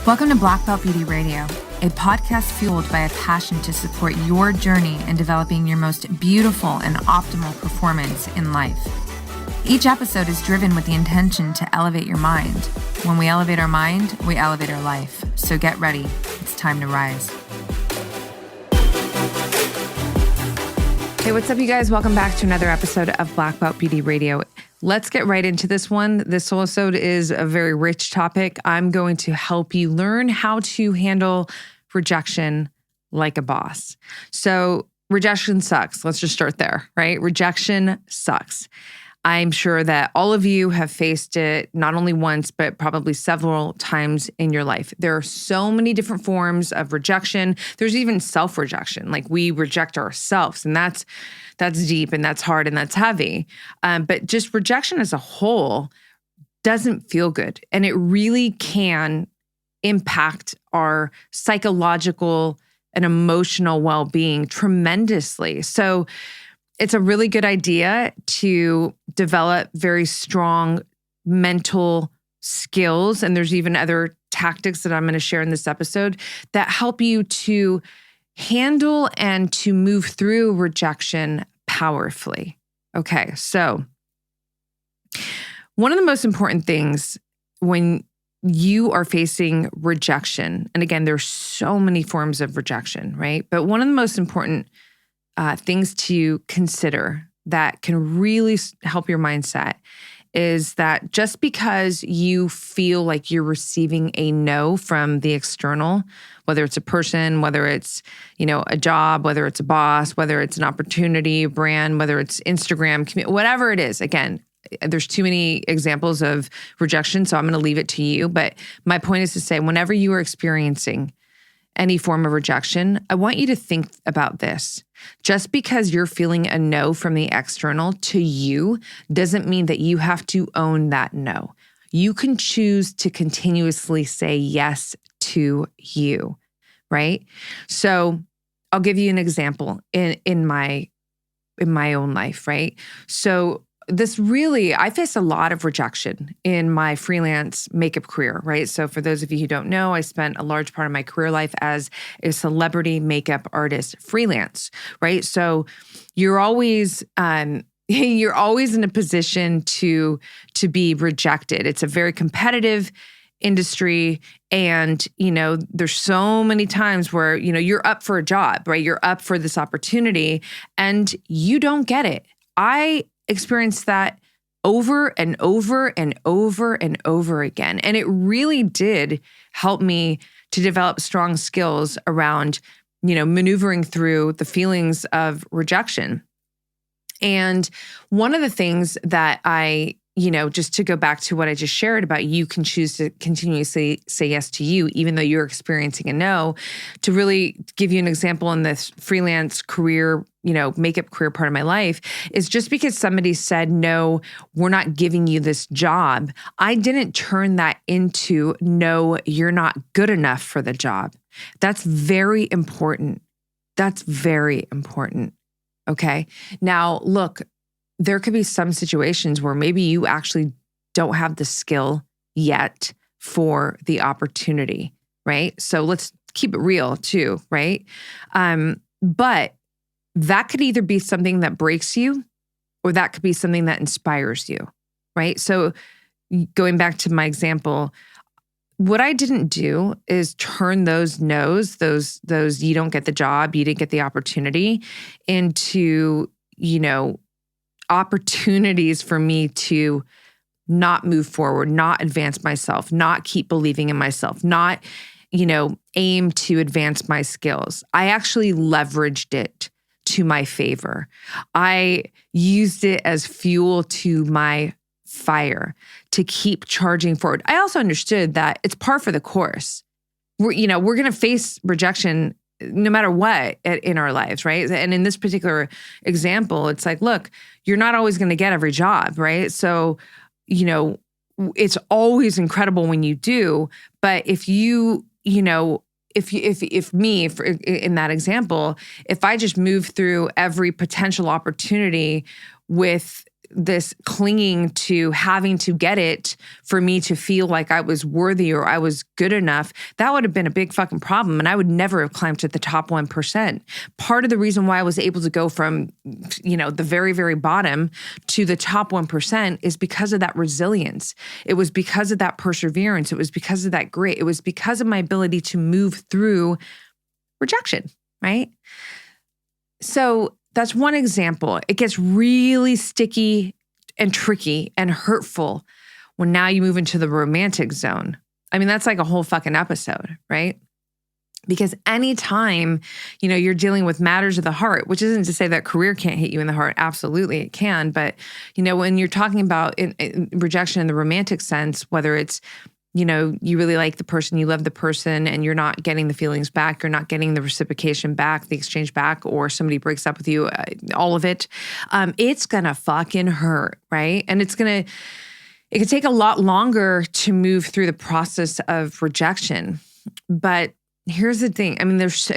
Welcome to Black Belt Beauty Radio, a podcast fueled by a passion to support your journey in developing your most beautiful and optimal performance in life. Each episode is driven with the intention to elevate your mind. When we elevate our mind, we elevate our life. So get ready. It's time to rise. Hey, what's up, you guys? Welcome back to another episode of Black Belt Beauty Radio. Let's get right into this one. This Solosode is a very rich topic. I'm going to help you learn how to handle rejection like a boss. So rejection sucks. Let's just start there, right? Rejection sucks. I'm sure that all of you have faced it not only once, but probably several times in your life. There are so many different forms of rejection. There's even self-rejection, like we reject ourselves, and that's deep and that's hard and that's heavy. But just rejection as a whole doesn't feel good, and it really can impact our psychological and emotional well-being tremendously. So it's a really good idea to develop very strong mental skills. And there's even other tactics that I'm going to share in this episode that help you to handle and to move through rejection powerfully. Okay, so one of the most important things when you are facing rejection, and again, there's so many forms of rejection, right? But one of the most important things to consider that can really help your mindset is that just because you feel like you're receiving a no from the external, whether it's a person, whether it's, a job, whether it's a boss, whether it's an opportunity, brand, whether it's Instagram, whatever it is, again, there's too many examples of rejection, so I'm going to leave it to you. But my point is to say, whenever you are experiencing any form of rejection, I want you to think about this. Just because you're feeling a no from the external to you doesn't mean that you have to own that no. You can choose to continuously say yes to you, right? So I'll give you an example in my own life, right? So I face a lot of rejection in my freelance makeup career, right? So for those of you who don't know, I spent a large part of my career life as a celebrity makeup artist freelance, right? So you're always in a position to be rejected. It's a very competitive industry. And, there's so many times where, you're up for a job, right? You're up for this opportunity and you don't get it. I experienced that over and over and over and over again. And it really did help me to develop strong skills around, maneuvering through the feelings of rejection. And one of the things that I, just to go back to what I just shared about, you can choose to continuously say yes to you, even though you're experiencing a no. To really give you an example in this freelance career, makeup career part of my life, is just because somebody said, no, we're not giving you this job, I didn't turn that into, no, you're not good enough for the job. That's very important. That's very important. Okay. Now, look, there could be some situations where maybe you actually don't have the skill yet for the opportunity, right? So let's keep it real too, right? But that could either be something that breaks you or that could be something that inspires you, right? So going back to my example, what I didn't do is turn those no's, those you don't get the job, you didn't get the opportunity, into, opportunities for me to not move forward, not advance myself, not keep believing in myself, not, aim to advance my skills. I actually leveraged it to my favor. I used it as fuel to my fire to keep charging forward. I also understood that it's par for the course. We're going to face rejection no matter what in our lives, right? And in this particular example, it's like, look, you're not always going to get every job, right? So, it's always incredible when you do, but if you, if me, in that example, if I just move through every potential opportunity with this clinging to having to get it for me to feel like I was worthy or I was good enough, that would have been a big fucking problem. And I would never have climbed to the top 1%. Part of the reason why I was able to go from, the very, very bottom to the top 1% is because of that resilience. It was because of that perseverance. It was because of that grit. It was because of my ability to move through rejection, right? So that's one example. It gets really sticky and tricky and hurtful when now you move into the romantic zone. I mean, that's like a whole fucking episode, right? Because anytime, you're dealing with matters of the heart, which isn't to say that career can't hit you in the heart. Absolutely, it can. But, when you're talking about in rejection in the romantic sense, whether it's you really like the person, you love the person, and you're not getting the feelings back, you're not getting the reciprocation back, the exchange back, or somebody breaks up with you, all of it, it's gonna fucking hurt, right? And it could take a lot longer to move through the process of rejection. But here's the thing. I mean, it's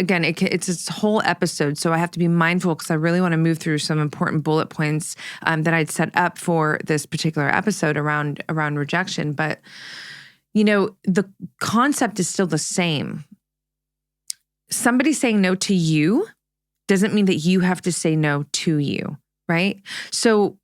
this whole episode, so I have to be mindful because I really want to move through some important bullet points that I'd set up for this particular episode around rejection. But the concept is still the same. Somebody saying no to you doesn't mean that you have to say no to you, right? So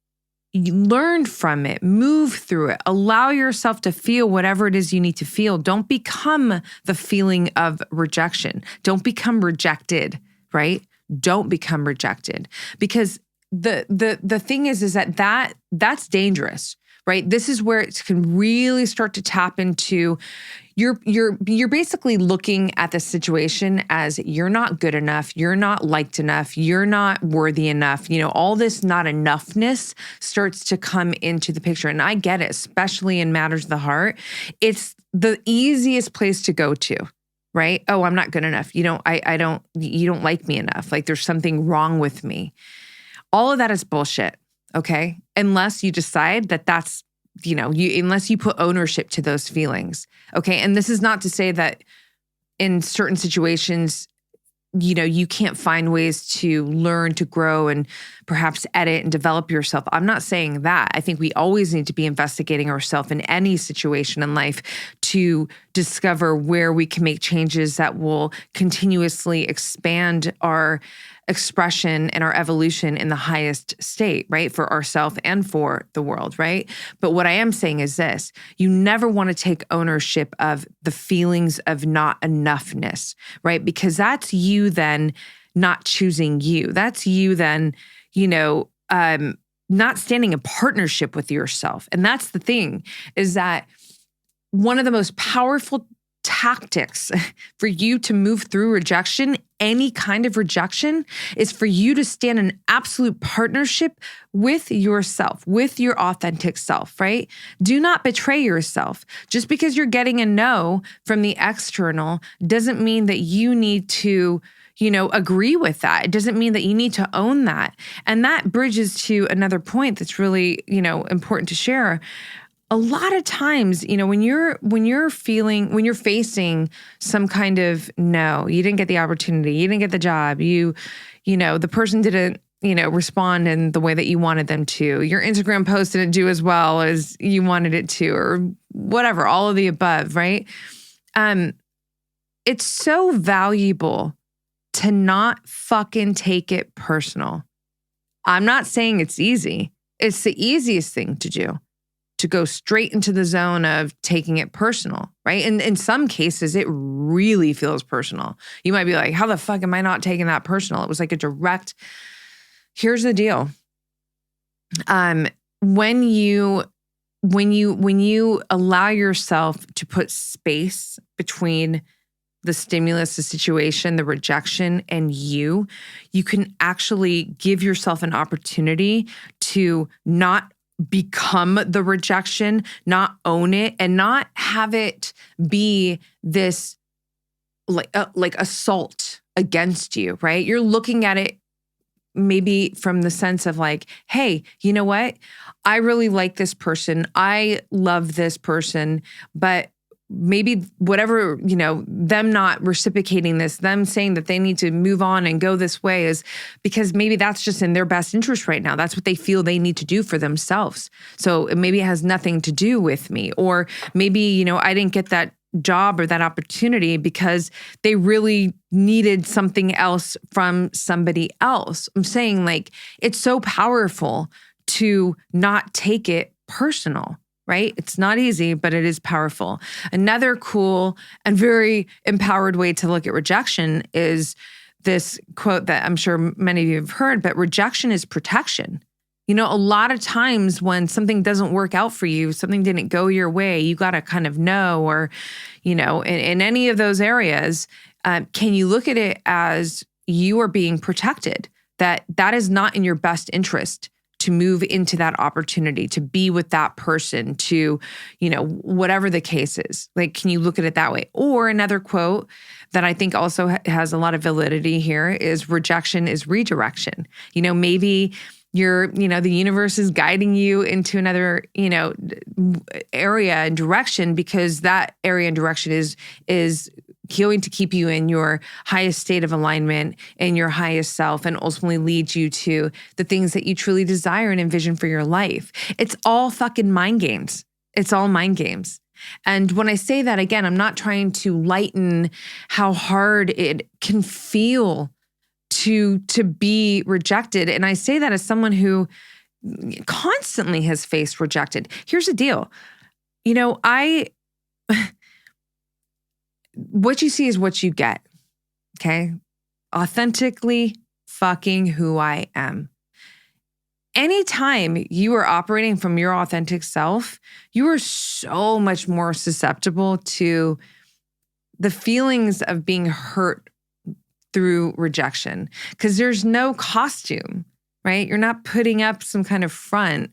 you learn from it, move through it, allow yourself to feel whatever it is you need to feel. Don't become the feeling of rejection. Don't become rejected, right? Don't become rejected. Because the thing is that's dangerous. Right? This is where it can really start to tap into you're basically looking at the situation as you're not good enough, you're not liked enough, you're not worthy enough. All this not enoughness starts to come into the picture. And I get it, especially in matters of the heart. It's the easiest place to go to, right? Oh, I'm not good enough. You don't like me enough. Like there's something wrong with me. All of that is bullshit. Okay. Unless you decide that that's, unless you put ownership to those feelings. Okay. And this is not to say that in certain situations, you can't find ways to learn, to grow, and perhaps edit and develop yourself. I'm not saying that. I think we always need to be investigating ourselves in any situation in life to discover where we can make changes that will continuously expand our expression and our evolution in the highest state, right? For ourselves and for the world, right? But what I am saying is this: you never want to take ownership of the feelings of not enoughness, right? Because that's you then not choosing you. That's you then, not standing in partnership with yourself. And that's the thing, is that one of the most powerful tactics for you to move through rejection, any kind of rejection, is for you to stand in absolute partnership with yourself, with your authentic self, right? Do not betray yourself. Just because you're getting a no from the external doesn't mean that you need to, agree with that. It doesn't mean that you need to own that. And that bridges to another point that's really, important to share. A lot of times, when you're facing some kind of no, you didn't get the opportunity, you didn't get the job, the person didn't, respond in the way that you wanted them to, your Instagram post didn't do as well as you wanted it to, or whatever, all of the above, right? It's so valuable to not fucking take it personal. I'm not saying it's easy. It's the easiest thing to do, to go straight into the zone of taking it personal, right? And in some cases, it really feels personal. You might be like, how the fuck am I not taking that personal? It was like a direct, here's the deal. When you allow yourself to put space between the stimulus, the situation, the rejection, and you can actually give yourself an opportunity to not become the rejection, not own it, and not have it be this like assault against you, right? You're looking at it maybe from the sense of like, hey, you know what? I really like this person. I love this person, but maybe whatever, them not reciprocating this, them saying that they need to move on and go this way is because maybe that's just in their best interest right now. That's what they feel they need to do for themselves. So maybe it has nothing to do with me. Or maybe, I didn't get that job or that opportunity because they really needed something else from somebody else. I'm saying like, it's so powerful to not take it personal, right? It's not easy, but it is powerful. Another cool and very empowered way to look at rejection is this quote that I'm sure many of you have heard, but rejection is protection. A lot of times when something doesn't work out for you, something didn't go your way, you got to kind of know, or, in any of those areas, can you look at it as you are being protected, that is not in your best interest to move into that opportunity, to be with that person, to, whatever the case is. Like, can you look at it that way? Or another quote that I think also has a lot of validity here is rejection is redirection. Maybe the universe is guiding you into another, area and direction because that area and direction is going to keep you in your highest state of alignment and your highest self and ultimately lead you to the things that you truly desire and envision for your life. It's all fucking mind games. It's all mind games. And when I say that, again, I'm not trying to lighten how hard it can feel to be rejected. And I say that as someone who constantly has faced rejected. Here's the deal. What you see is what you get. Okay? Authentically fucking who I am. Anytime you are operating from your authentic self, you are so much more susceptible to the feelings of being hurt through rejection, because there's no costume, right? You're not putting up some kind of front.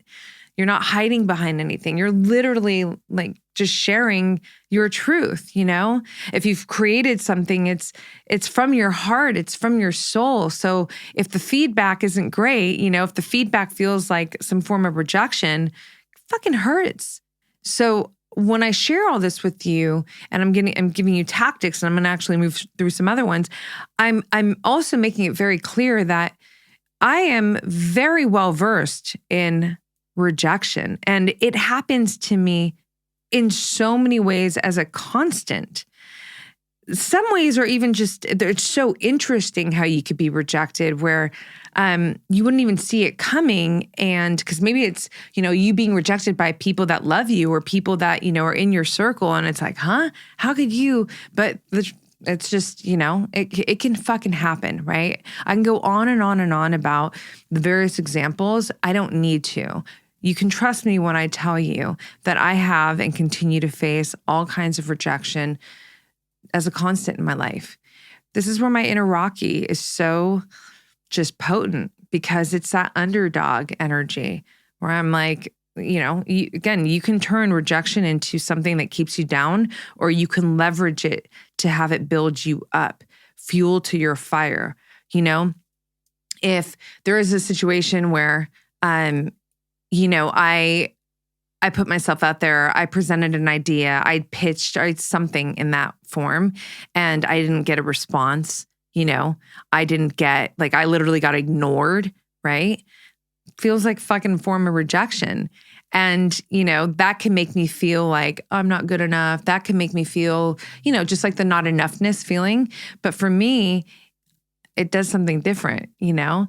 You're not hiding behind anything. You're literally like just sharing your truth, If you've created something, it's from your heart, it's from your soul. So if the feedback isn't great, if the feedback feels like some form of rejection, it fucking hurts. So when I share all this with you, and I'm giving you tactics, and I'm going to actually move through some other ones, I'm also making it very clear that I am very well versed in rejection, and it happens to me in so many ways as a constant. Some ways are even just, it's so interesting how you could be rejected where you wouldn't even see it coming. And because maybe it's, you being rejected by people that love you or people that, are in your circle. And it's like, huh? How could you? But it's just, it can fucking happen, right? I can go on and on and on about the various examples. I don't need to. You can trust me when I tell you that I have and continue to face all kinds of rejection as a constant in my life. This is where my inner Rocky is so just potent, because it's that underdog energy where I'm like, you can turn rejection into something that keeps you down, or you can leverage it to have it build you up, fuel to your fire. If there is a situation where, I put myself out there, I presented an idea, I pitched something in that form, and I didn't get a response, I didn't get, I literally got ignored, right? Feels like fucking form of rejection. And, that can make me feel like I'm not good enough. That can make me feel, just like the not enoughness feeling. But for me, it does something different, No,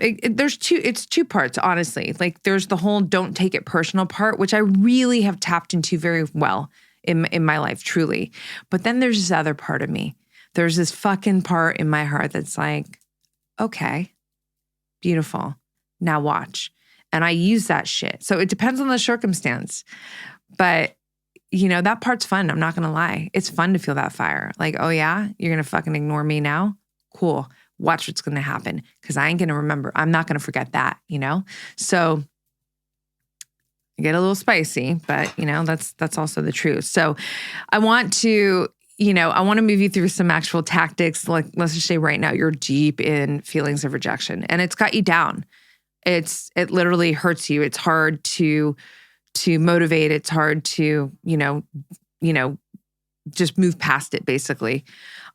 it's two parts, honestly. Like there's the whole don't take it personal part, which I really have tapped into very well in my life, truly. But then there's this other part of me. There's this fucking part in my heart that's like, okay, beautiful. Now watch. And I use that shit. So it depends on the circumstance. But, that part's fun. I'm not going to lie. It's fun to feel that fire. Like, oh yeah, you're going to fucking ignore me now? Cool. Watch what's going to happen, because I ain't going to remember. I'm not going to forget that, So I get a little spicy, but that's also the truth. So I want to, move you through some actual tactics. Like, let's just say right now you're deep in feelings of rejection and it's got you down. It literally hurts you. It's hard to motivate. It's hard to, just move past it, basically.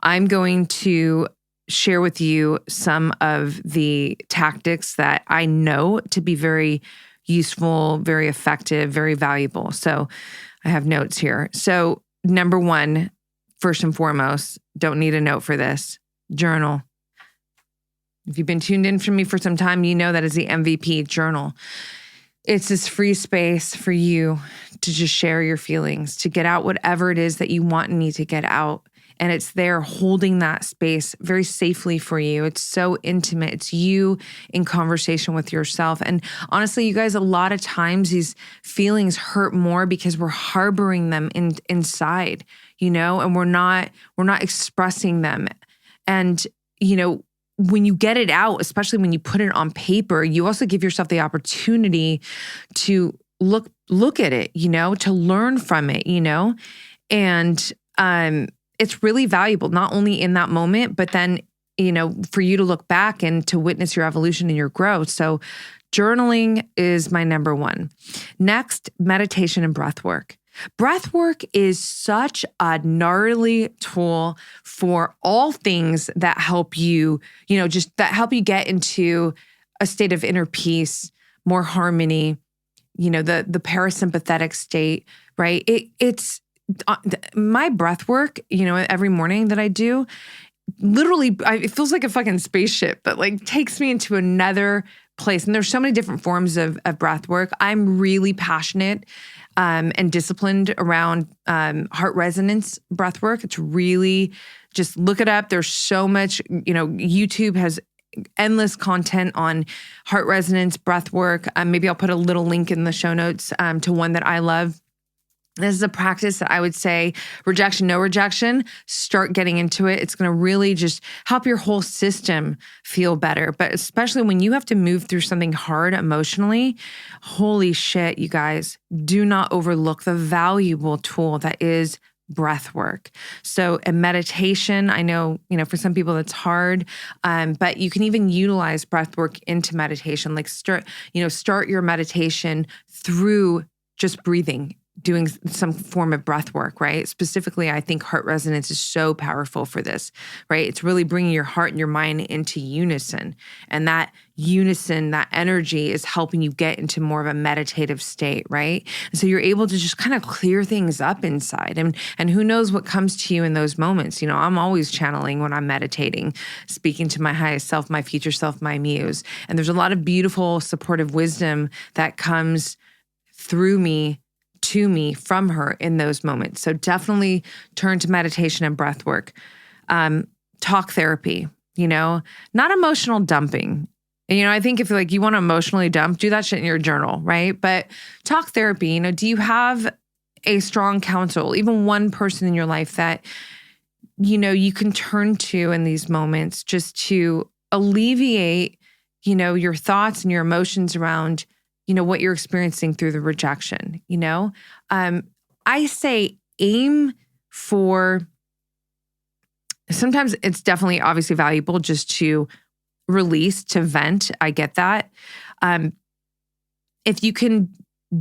I'm going to share with you some of the tactics that I know to be very useful, very effective, very valuable. So I have notes here. So number one, first and foremost, don't need a note for this, journal. If you've been tuned in for me for some time, you know that is the MVP, journal. It's this free space for you to just share your feelings, to get out whatever it is that you want and need to get out. And it's there holding that space very safely for you. It's so intimate. It's you in conversation with yourself. And honestly, you guys, a lot of times these feelings hurt more because we're harboring them inside, and we're not expressing them. And, when you get it out, especially when you put it on paper, you also give yourself the opportunity to look at it, to learn from it, and it's really valuable, not only in that moment, but then, for you to look back and to witness your evolution and your growth. So journaling is my number one. Next, meditation and breath work. Breath work is such a gnarly tool for all things that help you, that help you get into a state of inner peace, more harmony, the parasympathetic state, right? It's my breath work, every morning that I do, literally, it feels like a fucking spaceship, but takes me into another place. And there's so many different forms of breath work. I'm really passionate and disciplined around heart resonance breath work. It's really, just look it up. There's so much, YouTube has endless content on heart resonance breath work. Maybe I'll put a little link in the show notes to one that I love. This is a practice that I would say, rejection, no rejection, start getting into it. It's going to really just help your whole system feel better. But especially when you have to move through something hard emotionally, holy shit, you guys, do not overlook the valuable tool that is breath work. So a meditation, I know, for some people that's hard, but you can even utilize breath work into meditation. Start your meditation through just breathing, doing some form of breath work, right? Specifically, I think heart resonance is so powerful for this, right? It's really bringing your heart and your mind into unison. And that unison, that energy is helping you get into more of a meditative state, right? And so you're able to just kind of clear things up inside. And who knows what comes to you in those moments. I'm always channeling when I'm meditating, speaking to my highest self, my future self, my muse. And there's a lot of beautiful, supportive wisdom that comes through me, to me, from her in those moments. So definitely turn to meditation and breath work. Talk therapy, not emotional dumping. And, I think if you want to emotionally dump, do that shit in your journal, right? But talk therapy, do you have a strong counsel, even one person in your life that, you can turn to in these moments just to alleviate, your thoughts and your emotions around what you're experiencing through the rejection, I say aim for, sometimes it's definitely obviously valuable just to release, to vent. I get that. If you can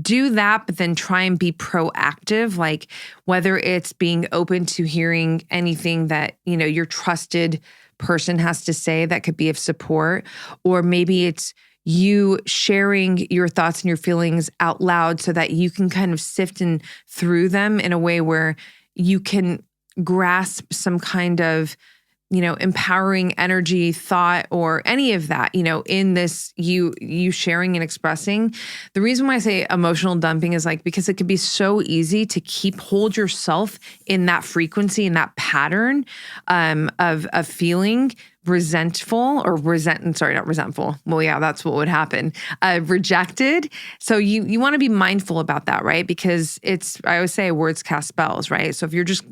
do that, but then try and be proactive, whether it's being open to hearing anything that, your trusted person has to say that could be of support, or maybe it's you sharing your thoughts and your feelings out loud so that you can kind of sift through them in a way where you can grasp some kind of, empowering energy, thought, or any of that, in this, you sharing and expressing. The reason why I say emotional dumping is because it could be so easy to hold yourself in that frequency, in that pattern of feeling resentful or not resentful. Well, yeah, that's what would happen. Rejected. So you want to be mindful about that, right? Because I always say words cast spells, right? So if you're just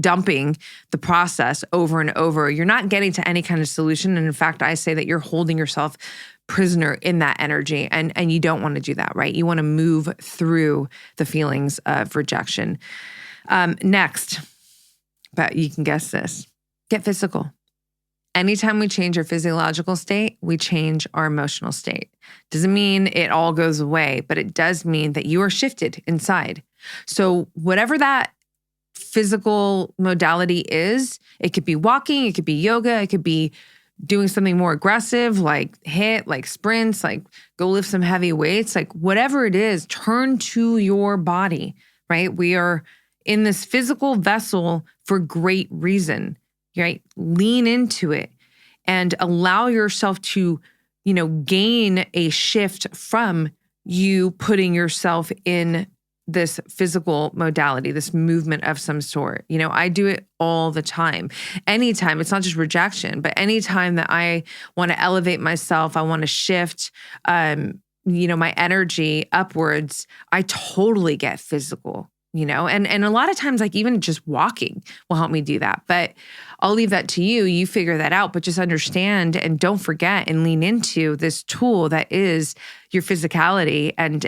dumping the process over and over, you're not getting to any kind of solution. And in fact, I say that you're holding yourself prisoner in that energy, and you don't want to do that, right? You want to move through the feelings of rejection. Next, but you can guess this, get physical. Anytime we change our physiological state, we change our emotional state. Doesn't mean it all goes away, but it does mean that you are shifted inside. So whatever that physical modality is. It could be walking, it could be yoga, it could be doing something more aggressive like HIIT, like sprints, like go lift some heavy weights, like whatever it is, turn to your body, right? We are in this physical vessel for great reason, right? Lean into it and allow yourself to, gain a shift from you putting yourself in this physical modality, this movement of some sort. I do it all the time. Anytime, it's not just rejection, but anytime that I want to elevate myself, I want to shift, my energy upwards, I totally get physical, and a lot of times, like even just walking will help me do that. But I'll leave that to you. You figure that out, but just understand and don't forget and lean into this tool that is your physicality and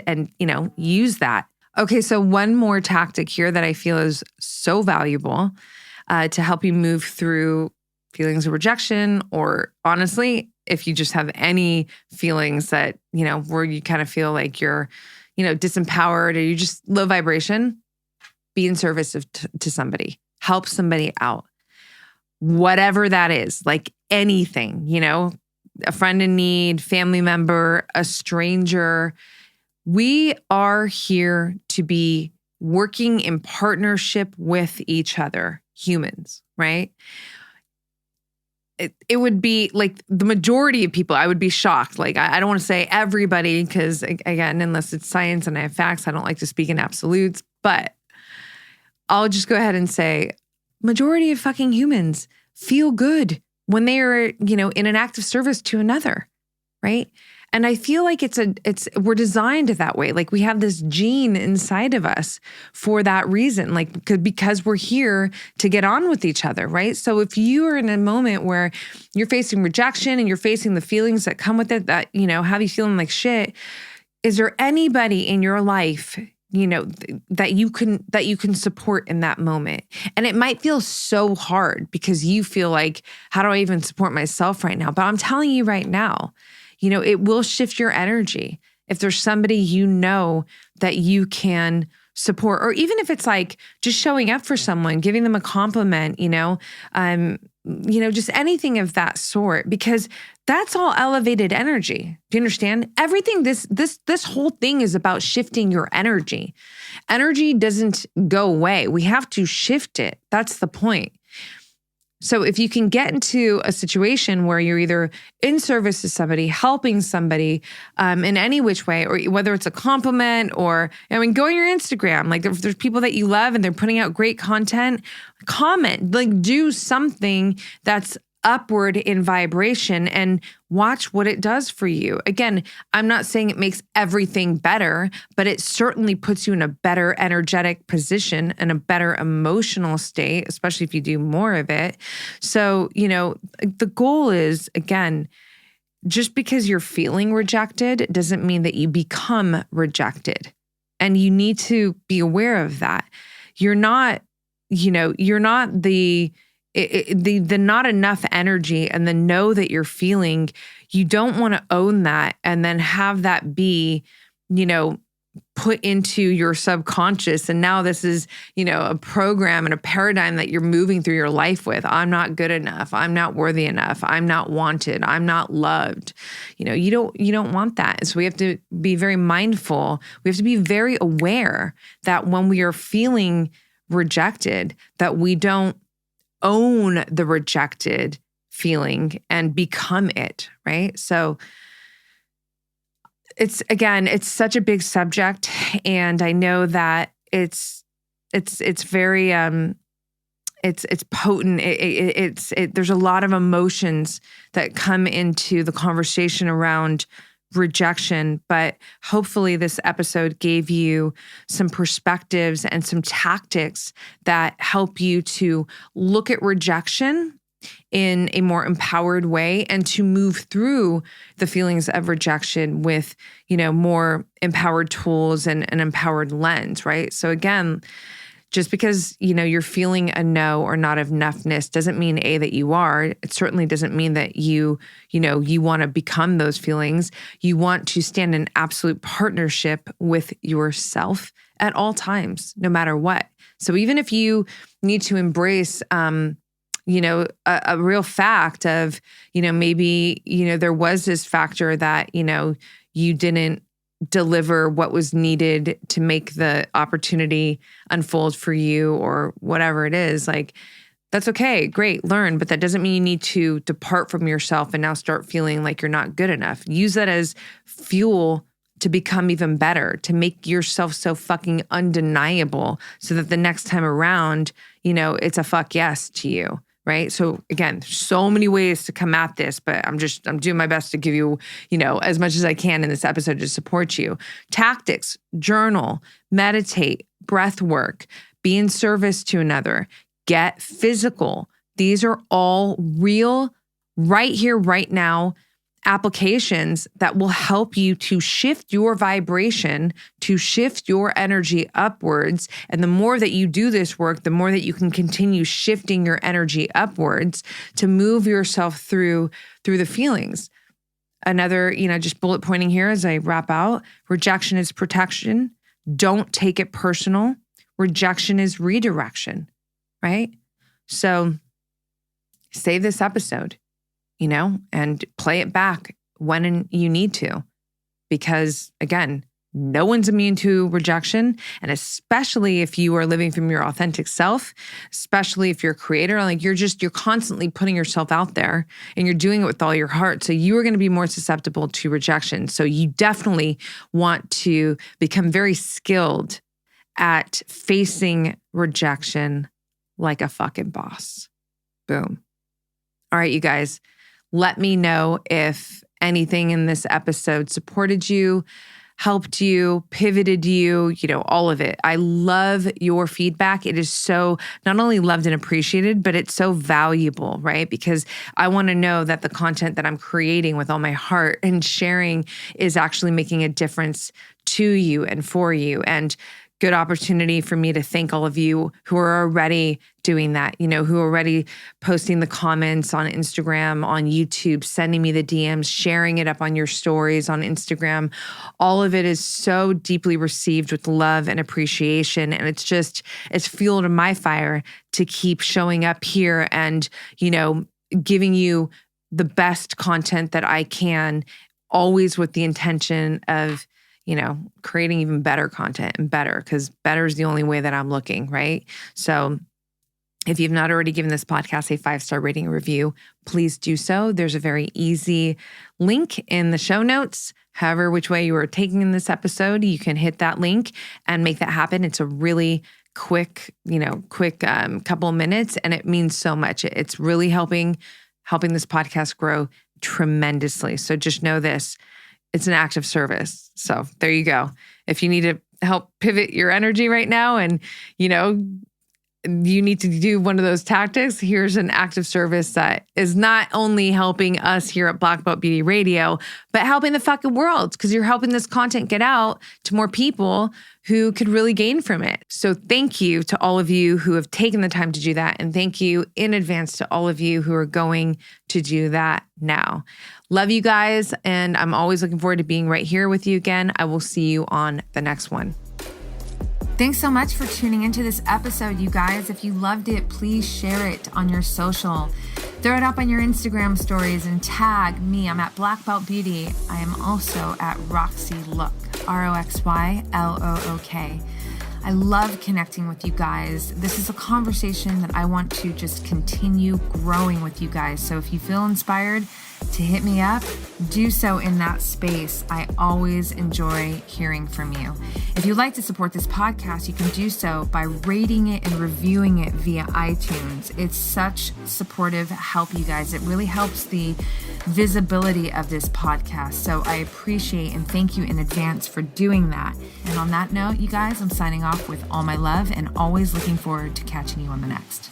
use that. Okay, so one more tactic here that I feel is so valuable to help you move through feelings of rejection, or honestly, if you just have any feelings that, where you kind of feel like you're, disempowered or you're just low vibration, be in service to somebody, help somebody out. Whatever that is, like anything, a friend in need, family member, a stranger. We are here to be working in partnership with each other, humans, right? It would be like the majority of people, I would be shocked. Like, I don't want to say everybody, because again, unless it's science and I have facts, I don't like to speak in absolutes, but I'll just go ahead and say majority of fucking humans feel good when they are, in an act of service to another, right? And I feel like we're designed that way. Like we have this gene inside of us for that reason, like because we're here to get on with each other, right? So if you are in a moment where you're facing rejection and you're facing the feelings that come with it, that, have you feeling like shit, is there anybody in your life, that you can support in that moment? And it might feel so hard because you feel like, how do I even support myself right now? But I'm telling you right now, it will shift your energy if there's somebody that you can support, or even if it's like just showing up for someone, giving them a compliment, just anything of that sort, because that's all elevated energy. Do you understand? Everything, this whole thing is about shifting your energy. Energy doesn't go away. We have to shift it. That's the point. So if you can get into a situation where you're either in service to somebody, helping somebody in any which way, or whether it's a compliment or, go on your Instagram, like if there's people that you love and they're putting out great content, comment, like do something that's upward in vibration and watch what it does for you. Again, I'm not saying it makes everything better, but it certainly puts you in a better energetic position and a better emotional state, especially if you do more of it. So, the goal is, again, just because you're feeling rejected doesn't mean that you become rejected. And you need to be aware of that. You're not the not enough energy and the know that you're feeling. You don't want to own that and then have that be, put into your subconscious. And now this is, a program and a paradigm that you're moving through your life with. I'm not good enough. I'm not worthy enough. I'm not wanted. I'm not loved. You don't want that. So we have to be very mindful. We have to be very aware that when we are feeling rejected, that we don't own the rejected feeling and become it, right? So it's such a big subject, and I know that it's very it's potent. There's a lot of emotions that come into the conversation around rejection, but hopefully this episode gave you some perspectives and some tactics that help you to look at rejection in a more empowered way and to move through the feelings of rejection with, more empowered tools and an empowered lens, right? So again, just because, you're feeling a no or not enoughness doesn't mean that you are. It certainly doesn't mean that you want to become those feelings. You want to stand in absolute partnership with yourself at all times, no matter what. So even if you need to embrace, a real fact of, maybe, there was this factor that, you didn't deliver what was needed to make the opportunity unfold for you or whatever it is, like, that's okay. Great. Learn. But that doesn't mean you need to depart from yourself and now start feeling like you're not good enough. Use that as fuel to become even better, to make yourself so fucking undeniable so that the next time around, it's a fuck yes to you. Right. So again, so many ways to come at this, but I'm doing my best to give you, as much as I can in this episode to support you. Tactics, journal, meditate, breath work, be in service to another, get physical. These are all real, right here, right now applications that will help you to shift your vibration, to shift your energy upwards. And the more that you do this work, the more that you can continue shifting your energy upwards to move yourself through the feelings. Another, just bullet pointing here as I wrap out, rejection is protection. Don't take it personal. Rejection is redirection, right? So save this episode, and play it back when you need to. Because again, no one's immune to rejection. And especially if you are living from your authentic self, especially if you're a creator, like you're constantly putting yourself out there and you're doing it with all your heart. So you are going to be more susceptible to rejection. So you definitely want to become very skilled at facing rejection like a fucking boss. Boom. All right, you guys. Let me know if anything in this episode supported you, helped you, pivoted you, all of it. I love your feedback. It is so not only loved and appreciated, but it's so valuable, right? Because I want to know that the content that I'm creating with all my heart and sharing is actually making a difference to you and for you. And good opportunity for me to thank all of you who are already doing that, who are already posting the comments on Instagram, on YouTube, sending me the DMs, sharing it up on your stories on Instagram. All of it is so deeply received with love and appreciation. And it's fuel to my fire to keep showing up here and, giving you the best content that I can, always with the intention of creating even better content and better, because better is the only way that I'm looking, right? So if you've not already given this podcast a 5-star rating and review, please do so. There's a very easy link in the show notes. However, which way you are taking in this episode, you can hit that link and make that happen. It's a really quick couple of minutes, and it means so much. It's really helping this podcast grow tremendously. So just know this. It's an act of service. So there you go. If you need to help pivot your energy right now and, you need to do one of those tactics, here's an act of service that is not only helping us here at Black Belt Beauty Radio, but helping the fucking world, because you're helping this content get out to more people who could really gain from it. So thank you to all of you who have taken the time to do that. And thank you in advance to all of you who are going to do that now. Love you guys. And I'm always looking forward to being right here with you again. I will see you on the next one. Thanks so much for tuning into this episode, you guys. If you loved it, please share it on your social. Throw it up on your Instagram stories and tag me. I'm at Black Belt Beauty. I am also at Roxy Look, RoxyLook. I love connecting with you guys. This is a conversation that I want to just continue growing with you guys. So if you feel inspired to hit me up, do so in that space. I always enjoy hearing from you. If you'd like to support this podcast, you can do so by rating it and reviewing it via iTunes. It's such supportive help, you guys. It really helps the visibility of this podcast. So I appreciate and thank you in advance for doing that. And on that note, you guys, I'm signing off with all my love and always looking forward to catching you on the next.